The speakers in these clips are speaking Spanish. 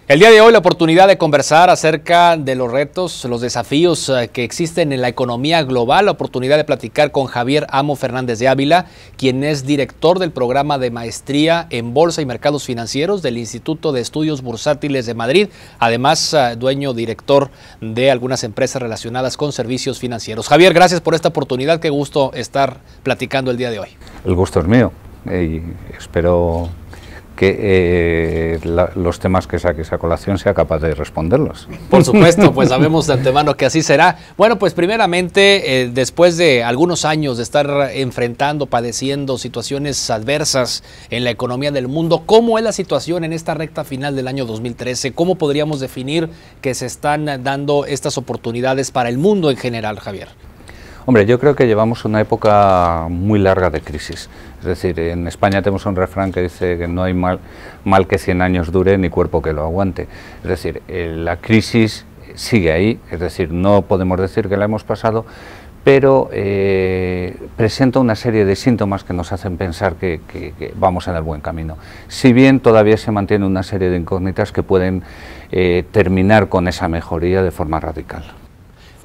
El día de hoy la oportunidad de conversar acerca de los retos, los desafíos que existen en la economía global, la oportunidad de platicar con Javier Amo Fernández de Ávila, quien es director del programa de maestría en Bolsa y Mercados Financieros del Instituto de Estudios Bursátiles de Madrid, además dueño director de algunas empresas relacionadas con servicios financieros. Javier, gracias por esta oportunidad, qué gusto estar platicando el día de hoy. El gusto es mío y espero que los temas que saques a colación sea capaz de responderlos. Por supuesto, pues sabemos de antemano que así será. Bueno, pues primeramente, después de algunos años de estar enfrentando, padeciendo situaciones adversas en la economía del mundo, ¿cómo es la situación en esta recta final del año 2013? ¿Cómo podríamos definir que se están dando estas oportunidades para el mundo en general, Javier? Hombre, yo creo que llevamos una época muy larga de crisis. Es decir, en España tenemos un refrán que dice que no hay mal que 100 años dure ni cuerpo que lo aguante. Es decir, la crisis sigue ahí, es decir, no podemos decir que la hemos pasado, pero presenta una serie de síntomas que nos hacen pensar que vamos en el buen camino. Si bien todavía se mantiene una serie de incógnitas que pueden terminar con esa mejoría de forma radical.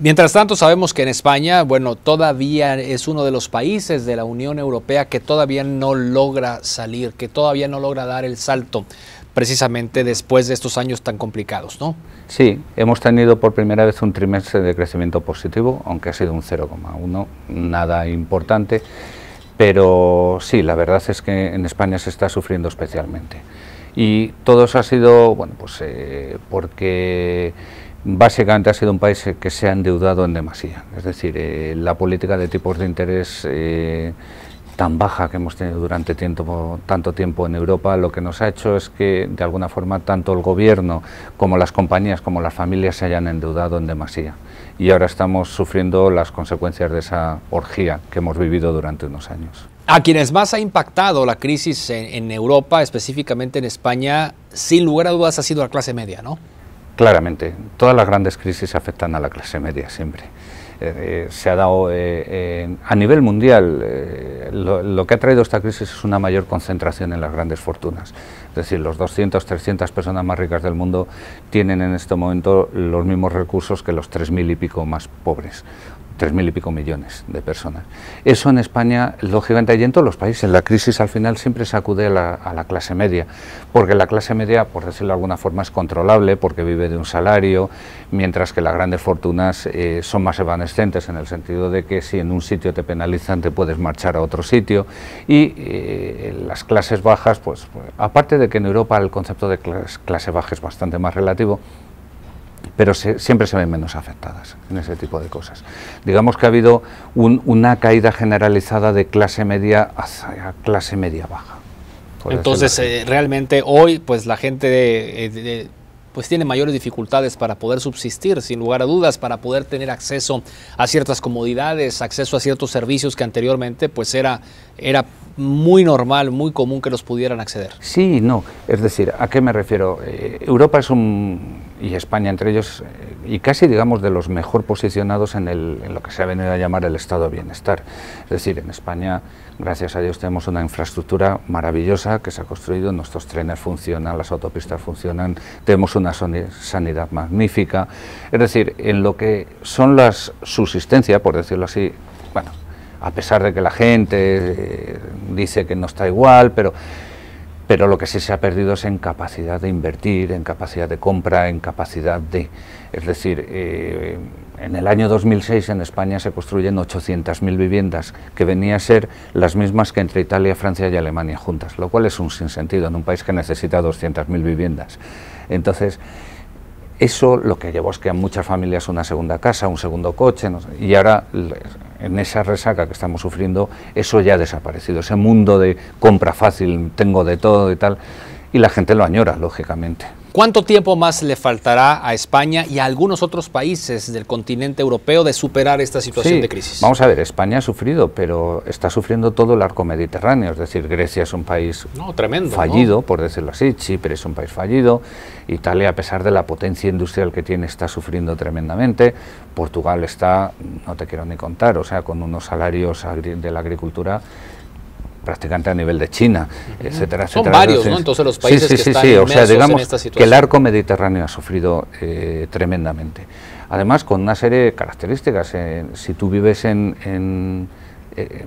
Mientras tanto, sabemos que en España, bueno, todavía es uno de los países de la Unión Europea que todavía no logra salir, que todavía no logra dar el salto, precisamente después de estos años tan complicados, ¿no? Sí, hemos tenido por primera vez un trimestre de crecimiento positivo, aunque ha sido un 0,1, nada importante, pero sí, la verdad es que en España se está sufriendo especialmente. Y todo eso ha sido, bueno, pues porque básicamente ha sido un país que se ha endeudado en demasía, es decir, la política de tipos de interés tan baja que hemos tenido durante tanto tiempo en Europa, lo que nos ha hecho es que de alguna forma tanto el gobierno como las compañías como las familias se hayan endeudado en demasía y ahora estamos sufriendo las consecuencias de esa orgía que hemos vivido durante unos años. A quienes más ha impactado la crisis en Europa, específicamente en España, sin lugar a dudas ha sido la clase media, ¿no? Claramente, todas las grandes crisis afectan a la clase media siempre. Se ha dado a nivel mundial, lo que ha traído esta crisis es una mayor concentración en las grandes fortunas. Es decir, los 200, 300 personas más ricas del mundo tienen en este momento los mismos recursos que los 3.000 y pico más pobres. 3.000 y pico millones de personas. Eso en España, lógicamente, y en todos los países, la crisis al final siempre sacude a la clase media, porque la clase media, por decirlo de alguna forma, es controlable, porque vive de un salario, mientras que las grandes fortunas son más evanescentes, en el sentido de que si en un sitio te penalizan, te puedes marchar a otro sitio, y las clases bajas, pues aparte de que en Europa el concepto de clase baja es bastante más relativo, pero siempre se ven menos afectadas en ese tipo de cosas. Digamos que ha habido una caída generalizada de clase media hacia clase media baja. Entonces, realmente hoy, pues la gente pues tiene mayores dificultades para poder subsistir, sin lugar a dudas, para poder tener acceso a ciertas comodidades, acceso a ciertos servicios que anteriormente pues era muy normal, muy común que los pudieran acceder. Sí y no, es decir, ¿a qué me refiero? Europa es y España entre ellos, y casi digamos de los mejor posicionados en lo que se ha venido a llamar el estado de bienestar. Es decir, en España, gracias a Dios, tenemos una infraestructura maravillosa que se ha construido, nuestros trenes funcionan, las autopistas funcionan, tenemos una sanidad magnífica. Es decir, en lo que son las subsistencia, por decirlo así, bueno, a pesar de que la gente dice que no está igual, pero lo que sí se ha perdido es en capacidad de invertir, en capacidad de compra, en capacidad de... Es decir, en el año 2006 en España se construyen 800.000 viviendas, que venía a ser las mismas que entre Italia, Francia y Alemania juntas, lo cual es un sinsentido en un país que necesita 200.000 viviendas. Entonces, eso lo que llevó es que a muchas familias una segunda casa, un segundo coche, no sé, y ahora en esa resaca que estamos sufriendo, eso ya ha desaparecido, ese mundo de compra fácil, tengo de todo y tal, y la gente lo añora, lógicamente. ¿Cuánto tiempo más le faltará a España y a algunos otros países del continente europeo de superar esta situación de crisis? Vamos a ver, España ha sufrido, pero está sufriendo todo el arco mediterráneo, es decir, Grecia es un país tremendo, fallido, por decirlo así, Chipre es un país fallido, Italia, a pesar de la potencia industrial que tiene, está sufriendo tremendamente, Portugal está, no te quiero ni contar, o sea, con unos salarios de la agricultura prácticamente a nivel de China, etcétera, Son etcétera. varios, ¿no? Entonces los países que están o sea, inmersos digamos en esta situación. que el arco mediterráneo ha sufrido tremendamente. Además, con una serie de características. Si tú vives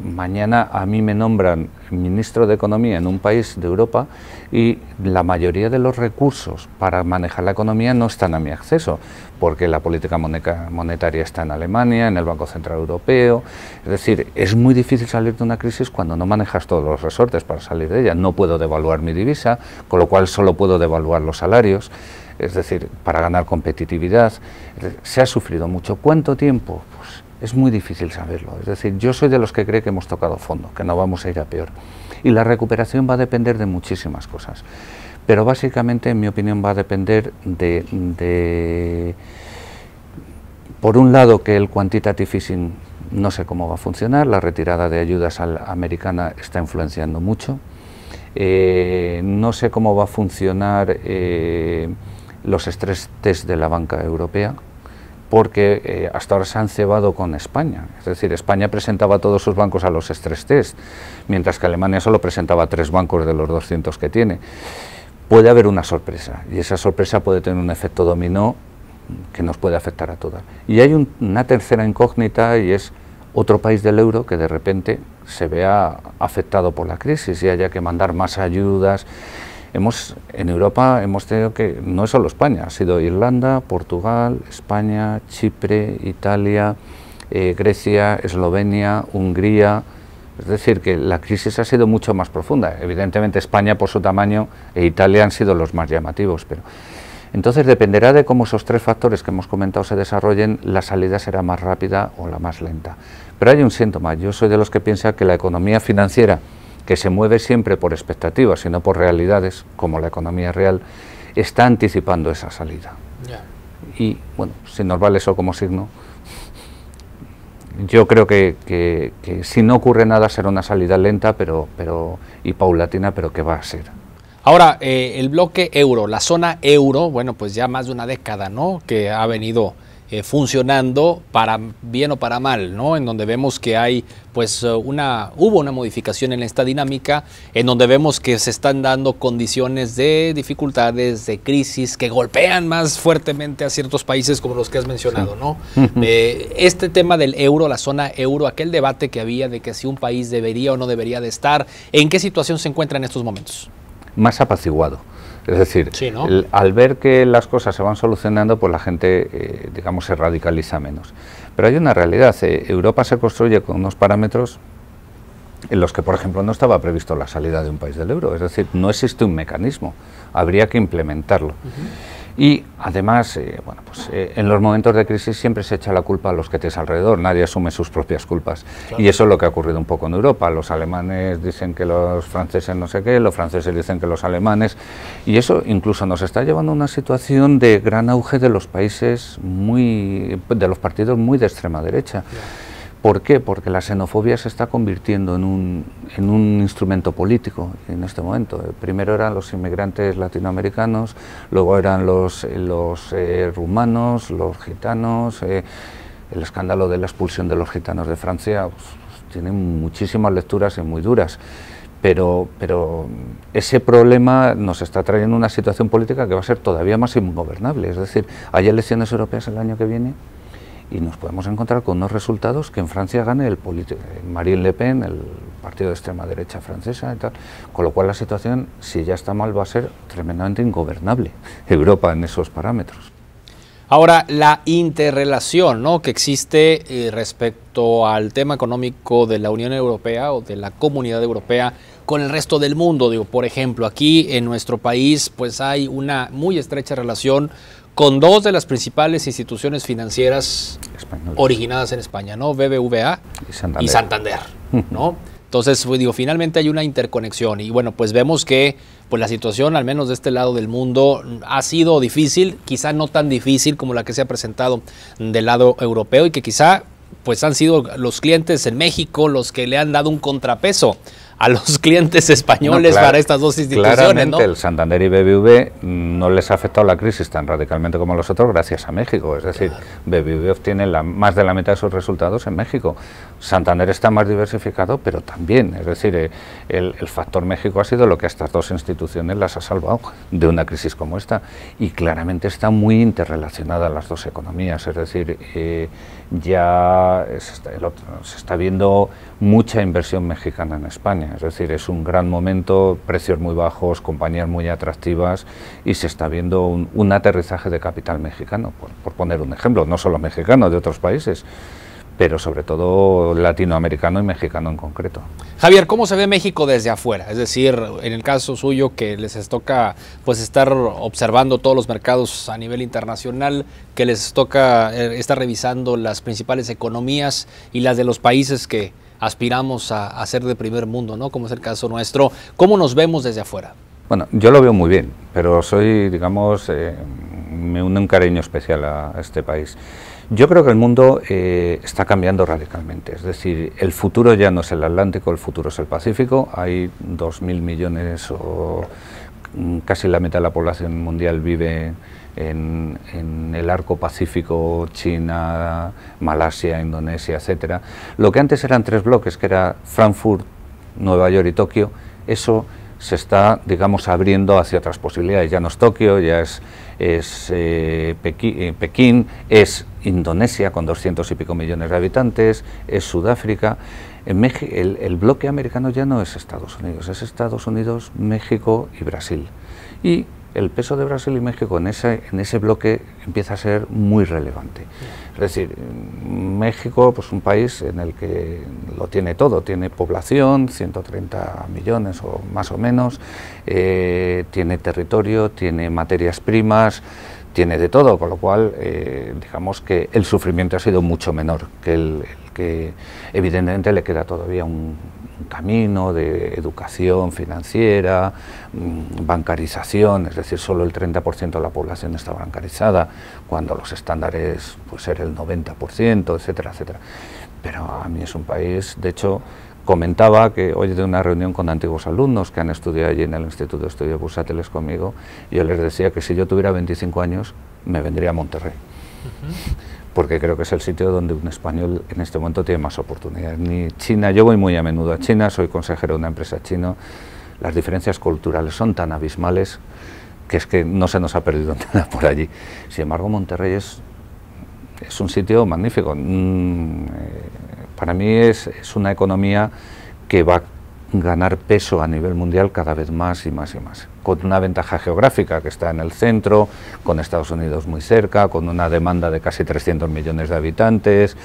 mañana a mí me nombran ministro de Economía en un país de Europa y la mayoría de los recursos para manejar la economía no están a mi acceso, porque la política monetaria está en Alemania, en el Banco Central Europeo. Es decir, es muy difícil salir de una crisis cuando no manejas todos los resortes para salir de ella. No puedo devaluar mi divisa, con lo cual solo puedo devaluar los salarios. Es decir, para ganar competitividad. Se ha sufrido mucho. ¿Cuánto tiempo? Pues es muy difícil saberlo. Es decir, yo soy de los que cree que hemos tocado fondo, que no vamos a ir a peor. Y la recuperación va a depender de muchísimas cosas. Pero básicamente, en mi opinión, va a depender por un lado, que el quantitative easing no sé cómo va a funcionar, la retirada de ayudas americana está influenciando mucho. No sé cómo va a funcionar los stress test de la banca europea, porque hasta ahora se han cebado con España. Es decir, España presentaba a todos sus bancos a los stress test, mientras que Alemania solo presentaba a 3 bancos de los 200 que tiene. Puede haber una sorpresa, y esa sorpresa puede tener un efecto dominó que nos puede afectar a todas. Y hay una tercera incógnita, y es otro país del euro que de repente se vea afectado por la crisis y haya que mandar más ayudas. En Europa hemos tenido que, no es solo España, ha sido Irlanda, Portugal, España, Chipre, Italia, Grecia, Eslovenia, Hungría. Es decir, que la crisis ha sido mucho más profunda. Evidentemente España, por su tamaño, e Italia han sido los más llamativos, pero entonces dependerá de cómo esos 3 factores que hemos comentado se desarrollen, la salida será más rápida o la más lenta. Pero hay un síntoma. Yo soy de los que piensa que la economía financiera, que se mueve siempre por expectativas y no por realidades, como la economía real, está anticipando esa salida. Y bueno, si nos vale eso como signo, yo creo que si no ocurre nada será una salida lenta y paulatina, pero que va a ser. Ahora, el bloque euro, la zona euro, bueno, pues ya más de una década, ¿no?, que ha venido funcionando para bien o para mal, ¿no?, en donde vemos que hay, pues, hubo una modificación en esta dinámica, en donde vemos que se están dando condiciones de dificultades, de crisis, que golpean más fuertemente a ciertos países como los que has mencionado, ¿no? Este tema del euro, la zona euro, aquel debate que había de que si un país debería o no debería de estar, ¿en qué situación se encuentra en estos momentos? Más apaciguado. Es decir, sí, ¿no?, al ver que las cosas se van solucionando, pues la gente, digamos, se radicaliza menos. Pero hay una realidad. Europa se construye con unos parámetros en los que, por ejemplo, no estaba previsto la salida de un país del euro. Es decir, no existe un mecanismo. Habría que implementarlo. Y además, bueno, pues, en los momentos de crisis siempre se echa la culpa a los que tienes alrededor, nadie asume sus propias culpas. Claro. Y eso es lo que ha ocurrido un poco en Europa. Los alemanes dicen que los franceses no sé qué, los franceses dicen que los alemanes, y eso incluso nos está llevando a una situación de gran auge de los países de los partidos muy de extrema derecha. Claro. ¿Por qué? Porque la xenofobia se está convirtiendo en un instrumento político en este momento. Primero eran los inmigrantes latinoamericanos, luego eran los rumanos, los gitanos. El escándalo de la expulsión de los gitanos de Francia pues, tiene muchísimas lecturas y muy duras. Pero ese problema nos está trayendo una situación política que va a ser todavía más ingobernable. Es decir, hay elecciones europeas el año que viene, y nos podemos encontrar con unos resultados que en Francia gane Marine Le Pen, el partido de extrema derecha francesa y tal, con lo cual la situación, si ya está mal, va a ser tremendamente ingobernable Europa en esos parámetros. Ahora, la interrelación, ¿no?, que existe respecto al tema económico de la Unión Europea o de la Comunidad Europea con el resto del mundo. Digo, por ejemplo, aquí en nuestro país pues hay una muy estrecha relación con 2 de las principales instituciones financieras originadas en España, ¿no?, BBVA y Santander, ¿no? Entonces, pues, digo, finalmente hay una interconexión y bueno, pues vemos que pues la situación, al menos de este lado del mundo, ha sido difícil, quizá no tan difícil como la que se ha presentado del lado europeo, y que quizá pues han sido los clientes en México los que le han dado un contrapeso a los clientes españoles para estas dos instituciones, claramente, ¿no? el Santander y BBV no les ha afectado la crisis tan radicalmente como los otros gracias a México. Es decir, BBV obtiene más de la mitad de sus resultados en México. Santander está más diversificado, pero también, es decir, el factor México ha sido lo que a estas dos instituciones las ha salvado de una crisis como esta, y claramente están muy interrelacionadas las dos economías. Es decir, ya se está viendo mucha inversión mexicana en España, es decir, es un gran momento, precios muy bajos, compañías muy atractivas, y se está viendo un aterrizaje de capital mexicano, por poner un ejemplo, no solo mexicano, de otros países, pero sobre todo latinoamericano y mexicano en concreto. Javier, ¿cómo se ve México desde afuera? Es decir, en el caso suyo, que les toca pues estar observando todos los mercados a nivel internacional, que les toca estar revisando las principales economías y las de los países que aspiramos a ser de primer mundo, ¿no? Como es el caso nuestro. ¿Cómo nos vemos desde afuera? Bueno, yo lo veo muy bien, pero soy, digamos, me une un cariño especial a este país. Yo creo que el mundo está cambiando radicalmente, es decir, el futuro ya no es el Atlántico, el futuro es el Pacífico. Hay 2.000 millones o casi la mitad de la población mundial vive en el arco pacífico, China, Malasia, Indonesia, etcétera. Lo que antes eran tres bloques, que era Frankfurt, Nueva York y Tokio, eso se está, digamos, abriendo hacia otras posibilidades. Ya no es Tokio, ya es Pekín, es Indonesia con 200 y pico millones de habitantes, es Sudáfrica. En México, el bloque americano ya no es Estados Unidos, es Estados Unidos, México y Brasil. Y el peso de Brasil y México en ese bloque empieza a ser muy relevante. Es decir, México, pues un país en el que lo tiene todo, tiene población, 130 millones o más o menos, tiene territorio, tiene materias primas, tiene de todo, con lo cual digamos que el sufrimiento ha sido mucho menor que el que evidentemente le queda todavía un camino de educación financiera, bancarización, es decir, solo el 30% de la población está bancarizada, cuando los estándares pues ser el 90%, etcétera, etcétera. Pero a mí es un país, de hecho, comentaba que hoy de una reunión con antiguos alumnos que han estudiado allí en el Instituto de Estudios Bursátiles conmigo, y yo les decía que si yo tuviera 25 años me vendría a Monterrey. Porque creo que es el sitio donde un español en este momento tiene más oportunidades. Ni China, yo voy muy a menudo a China, soy consejero de una empresa china, las diferencias culturales son tan abismales que es que no se nos ha perdido nada por allí. Sin embargo, Monterrey es un sitio magnífico. Para mí es una economía que va a ganar peso a nivel mundial cada vez más y más y más, con una ventaja geográfica que está en el centro, con Estados Unidos muy cerca, con una demanda de casi 300 millones de habitantes,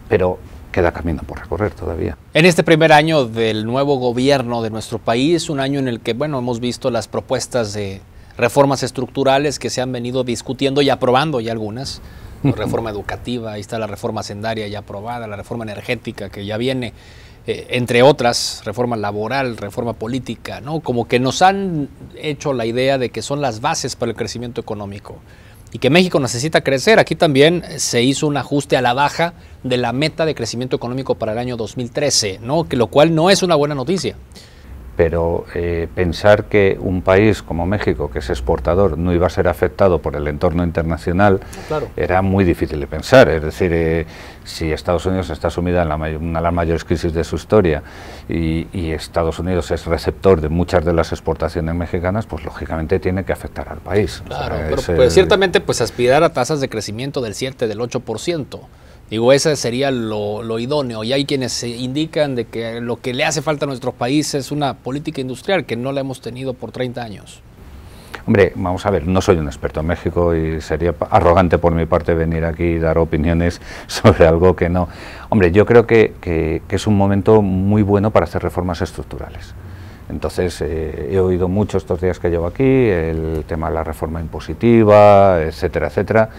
pero queda camino por recorrer todavía. En este primer año del nuevo gobierno de nuestro país, un año en el que, bueno, hemos visto las propuestas de reformas estructurales que se han venido discutiendo y aprobando ya algunas. La reforma educativa, ahí está la reforma hacendaria ya aprobada, la reforma energética que ya viene, entre otras, reforma laboral, reforma política, ¿no? Como que nos han hecho la idea de que son las bases para el crecimiento económico y que México necesita crecer. Aquí también se hizo un ajuste a la baja de la meta de crecimiento económico para el año 2013, ¿no? Que lo cual no es una buena noticia. Pero pensar que un país como México, que es exportador, no iba a ser afectado por el entorno internacional, claro, era muy difícil de pensar. Es decir, si Estados Unidos está sumida en una de las mayores crisis de su historia y Estados Unidos es receptor de muchas de las exportaciones mexicanas, pues lógicamente tiene que afectar al país. Claro, o sea, pero ciertamente pues aspirar a tasas de crecimiento del 7, del 8%. Digo, ese sería lo idóneo, y hay quienes indican de que lo que le hace falta a nuestro país es una política industrial que no la hemos tenido por 30 años. Hombre, vamos a ver, no soy un experto en México y sería arrogante por mi parte venir aquí y dar opiniones sobre algo que no. Hombre, yo creo que es un momento muy bueno para hacer reformas estructurales. Entonces, he oído mucho estos días que llevo aquí, el tema de la reforma impositiva, etcétera, etcétera.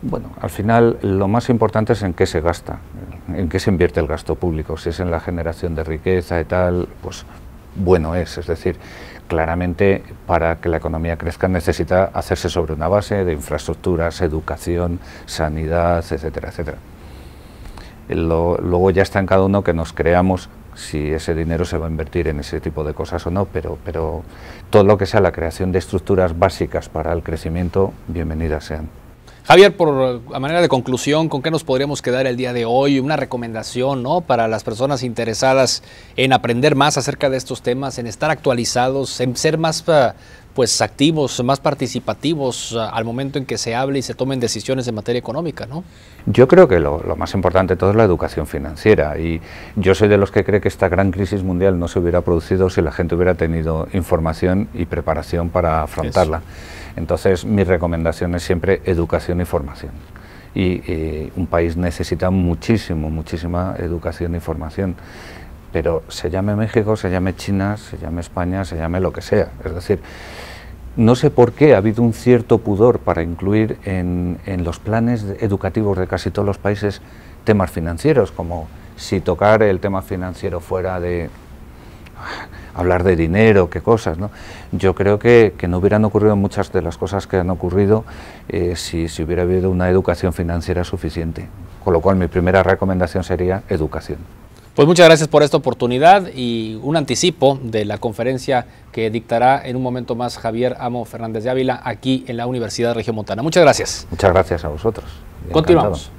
Bueno, al final lo más importante es en qué se gasta, en qué se invierte el gasto público. Si es en la generación de riqueza y tal, pues bueno es decir, claramente para que la economía crezca necesita hacerse sobre una base de infraestructuras, educación, sanidad, etcétera, etcétera. Luego ya está en cada uno que nos creamos si ese dinero se va a invertir en ese tipo de cosas o no, pero todo lo que sea la creación de estructuras básicas para el crecimiento, bienvenidas sean. Javier, a manera de conclusión, ¿con qué nos podríamos quedar el día de hoy? Una recomendación, ¿no?, para las personas interesadas en aprender más acerca de estos temas, en estar actualizados, en ser más pues activos, más participativos al momento en que se hable y se tomen decisiones en materia económica, ¿no? Yo creo que lo más importante de todo es la educación financiera, y yo soy de los que cree que esta gran crisis mundial no se hubiera producido si la gente hubiera tenido información y preparación para afrontarla. Eso. Entonces, mi recomendación es siempre educación y formación. Y un país necesita muchísima educación y formación. Pero se llame México, se llame China, se llame España, se llame lo que sea. Es decir, no sé por qué ha habido un cierto pudor para incluir en los planes educativos de casi todos los países temas financieros, como si tocar el tema financiero fuera de hablar de dinero, qué cosas, ¿no? Yo creo que no hubieran ocurrido muchas de las cosas que han ocurrido si hubiera habido una educación financiera suficiente. Con lo cual, mi primera recomendación sería educación. Pues muchas gracias por esta oportunidad y un anticipo de la conferencia que dictará en un momento más Javier Amo Fernández de Ávila aquí en la Universidad Regiomontana. Muchas gracias. Muchas gracias a vosotros. Continuamos.